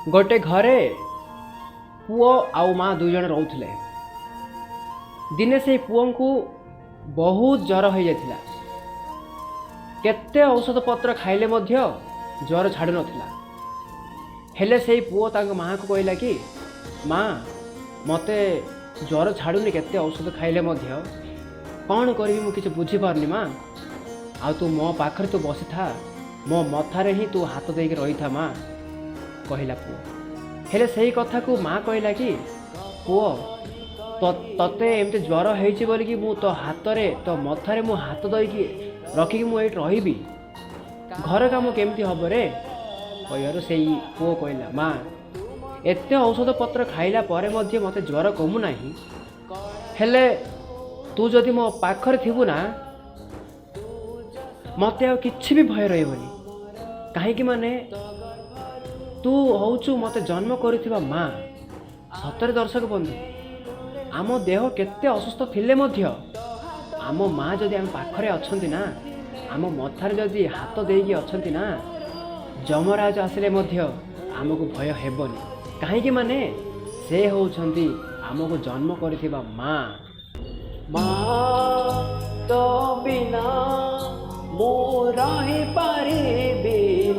गोटे घरे पुओ आउ माँ दुई जन रोले। दिने से पुओ को बहुत ज्वर हो जाता। केते औषध पत्र खाइले मध्य ज्वर छाड़ू नथिला। हेले से पुओ तांग माँ को कहला कि माँ मते ज्वर छाड़ूनी, केते औषध खाइले मध्य कौन करी मु किसी बुझी पारनी। माँ आ तू मो पाखरे तू बसी था, मो मथारे ही तू हाथ देके रही था माँ, कहला पुओ। हेले सही कथा को माँ कहला कि पुओ तते एमती ज्वर होइछि बोली कि मु तो हाथ रे तो मथारे मु हाथ दईकी रखिकी मु एट रही, घर काम केमती हम रे कहर से पुओ कहला माँ एते औषध पत्र खाइला परे मध्य मते ज्वर कमु नाही। हेले तू जदि मो पाखरे थिबु ना मते आ किछि भी भय रहबनी। काहेकि माने तू होचु मते जन्म करिथिबा माँ। सतरे दर्शक बंधु, आम देह केते असुस्थ थिले मध्य आम माँ जदि आम पाखरे अछंती ना, आम मथारे जदि हाथ देइकी अछंती ना, जमराज आसिले मध्य आमको भय हेबनी। काहेकि माने से होउछंती आमको जन्म करिथिबा माँ। माँ तो बिना मो रही पारिबी